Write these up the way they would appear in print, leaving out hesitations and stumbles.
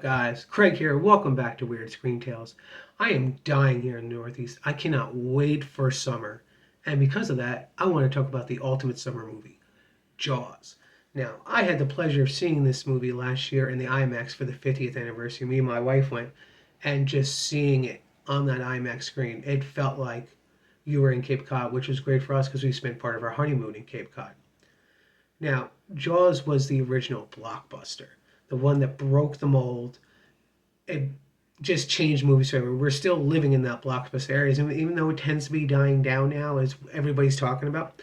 guys? Craig here. Welcome back to Weird Screen Tales. I am dying here in the Northeast. I cannot wait for summer. And because of that, I want to talk about the ultimate summer movie, Jaws. Now, I had the pleasure of seeing this movie last year in the IMAX for the 50th anniversary. Me and my wife went, and just seeing it on that IMAX screen, it felt like you were in Cape Cod, which was great for us because we spent part of our honeymoon in Cape Cod. Now, Jaws was the original blockbuster, the one that broke the mold. It just changed movies forever. We're still living in that blockbuster area, and even though it tends to be dying down now, as everybody's talking about,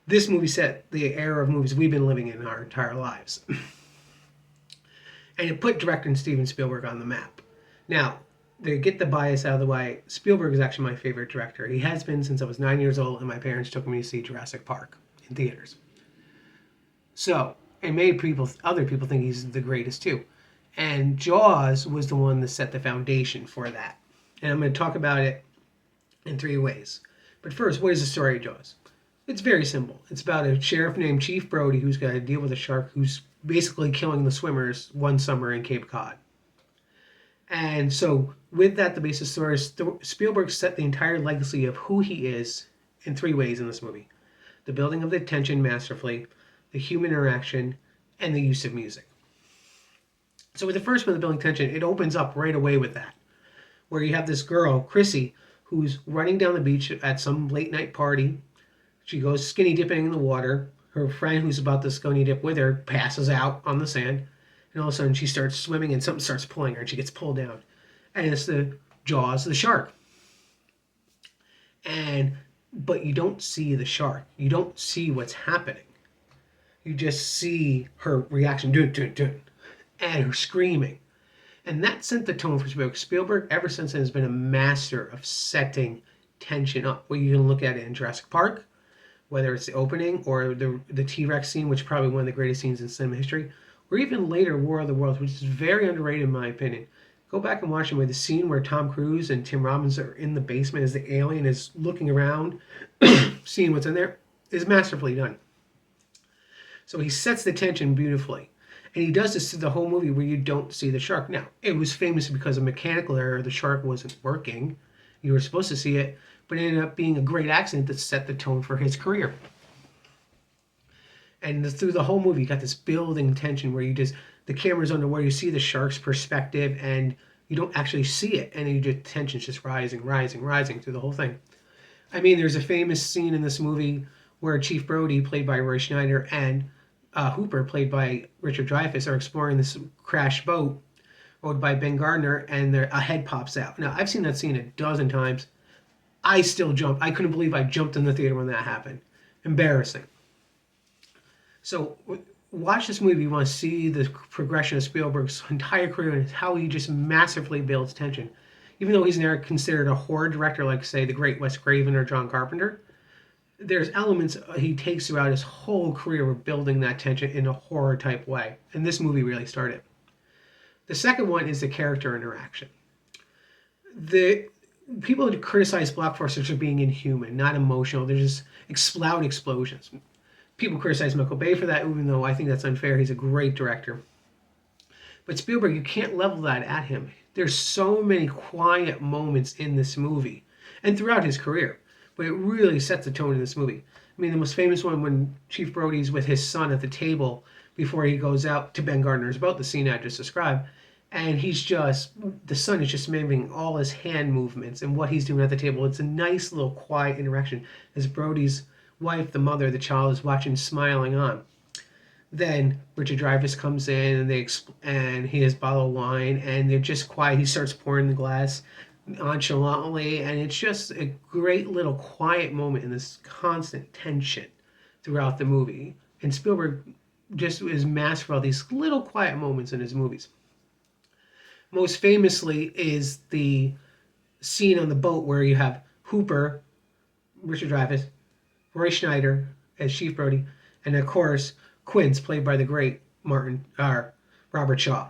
this movie set the era of movies we've been living in our entire lives. And it put director Steven Spielberg on the map. Now, to get the bias out of the way, Spielberg is actually my favorite director. He has been since I was 9 years old, and my parents took me to see Jurassic Park in theaters. So, it made other people think he's the greatest too. And Jaws was the one that set the foundation for that. And I'm going to talk about it in three ways. But first, what is the story of Jaws? It's very simple. It's about a sheriff named Chief Brody who's got to deal with a shark who's basically killing the swimmers one summer in Cape Cod. And so, with that, the basic story, Spielberg set the entire legacy of who he is in three ways in this movie. The building of the tension masterfully, the human interaction, and the use of music. So with the first one, the building tension, it opens up right away with that, where you have this girl, Chrissy, who's running down the beach at some late night party. She goes skinny dipping in the water. Her friend who's about to skinny dip with her passes out on the sand, and all of a sudden she starts swimming and something starts pulling her and she gets pulled down. And it's the Jaws, the shark. But you don't see the shark. You don't see what's happening. You just see her reaction, dun, dun, dun, and her screaming. And that set the tone for Spielberg. Spielberg, ever since then, has been a master of setting tension up. Well, you can look at it in Jurassic Park, whether it's the opening or the T-Rex scene, which is probably one of the greatest scenes in cinema history, or even later War of the Worlds, which is very underrated in my opinion. Go back and watch it with the scene where Tom Cruise and Tim Robbins are in the basement as the alien is looking around, seeing what's in there, is masterfully done. So he sets the tension beautifully. And he does this through the whole movie where you don't see the shark. Now, it was famous because of mechanical error. The shark wasn't working. You were supposed to see it, but it ended up being a great accident that set the tone for his career. And through the whole movie, you got this building tension where the camera's underwater, you see the shark's perspective, and you don't actually see it. And the tension's just rising, rising, rising through the whole thing. I mean, there's a famous scene in this movie where Chief Brody, played by Roy Schneider, and Hooper, played by Richard Dreyfuss, are exploring this crashed boat rowed by Ben Gardner, and a head pops out. Now, I've seen that scene a dozen times. I still jumped. I couldn't believe I jumped in the theater when that happened. Embarrassing. So, watch this movie. You want to see the progression of Spielberg's entire career and how he just massively builds tension. Even though he's never considered a horror director like, say, the great Wes Craven or John Carpenter, there's elements he takes throughout his whole career of building that tension in a horror type way. And this movie really started. The second one is the character interaction. The people who criticize blockbusters for being inhuman, not emotional. They're just loud explosions. People criticize Michael Bay for that, even though I think that's unfair. He's a great director. But Spielberg, you can't level that at him. There's so many quiet moments in this movie and throughout his career. But it really sets the tone in this movie. I mean, the most famous one when Chief Brody's with his son at the table before he goes out to Ben Gardner's boat, the scene I just described, and the son is just mimicking all his hand movements and what he's doing at the table. It's a nice little quiet interaction as Brody's wife, the mother, the child is watching, smiling on. Then Richard Dreyfuss comes in and he has a bottle of wine and they're just quiet. He starts pouring the glass nonchalantly, and it's just a great little quiet moment in this constant tension throughout the movie. And Spielberg just is masterful at these little quiet moments in his movies. Most famously is the scene on the boat where you have Hooper, Richard Dreyfuss, Roy Schneider as Chief Brody, and of course Quince, played by the great Robert Shaw.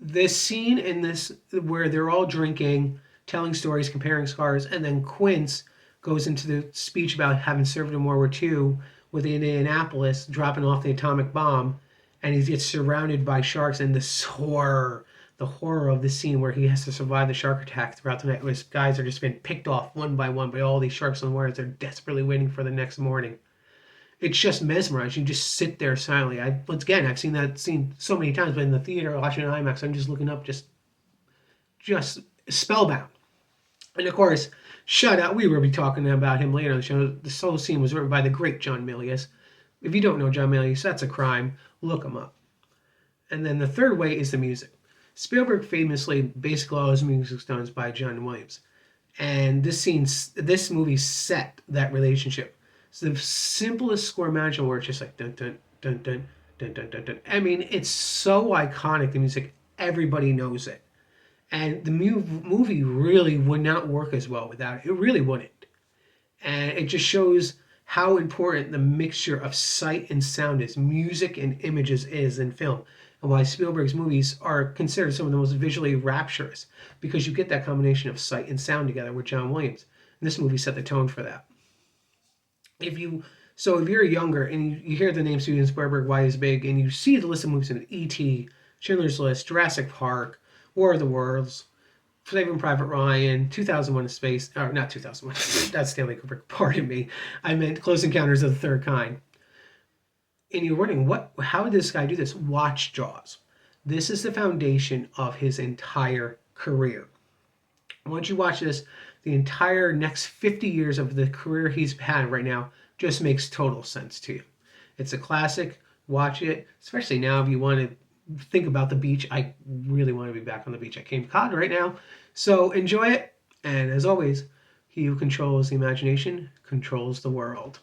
This scene in this where they're all drinking, telling stories, comparing scars, and then Quince goes into the speech about having served in World War II with Indianapolis, dropping off the atomic bomb, and he gets surrounded by sharks, and this horror, the horror of the scene where he has to survive the shark attack throughout the night, where his guys are just being picked off one by one by all these sharks on the water as they're desperately waiting for the next morning. It's just mesmerizing. You just sit there silently. Once again, I've seen that scene so many times, but in the theater watching an IMAX, I'm just looking up, just spellbound. And of course, shout out, we will be talking about him later on the show. This whole scene was written by the great John Milius. If you don't know John Milius, that's a crime. Look him up. And then the third way is the music. Spielberg famously, basically all his music is done by John Williams. And this movie set that relationship. It's the simplest score imaginable, where it's just like dun dun dun dun dun dun dun dun. I mean, it's so iconic, the music, everybody knows it. And the movie really would not work as well without it. It really wouldn't. And it just shows how important the mixture of sight and sound is, music and images is in film, and why Spielberg's movies are considered some of the most visually rapturous, because you get that combination of sight and sound together with John Williams. And this movie set the tone for that. If you're younger and you hear the name Steven Spielberg, why he's big, and you see the list of movies in E.T., Schindler's List, Jurassic Park, War of the Worlds, Saving Private Ryan, 2001: A Space, or not 2001, that's Stanley Kubrick, pardon me. I meant Close Encounters of the Third Kind. And you're wondering, how did this guy do this? Watch Jaws. This is the foundation of his entire career. Once you watch this, the entire next 50 years of the career he's had right now just makes total sense to you. It's a classic. Watch it, especially now if you want to think about the beach. I really want to be back on the beach at Cape Cod right now. So enjoy it. And as always, he who controls the imagination controls the world.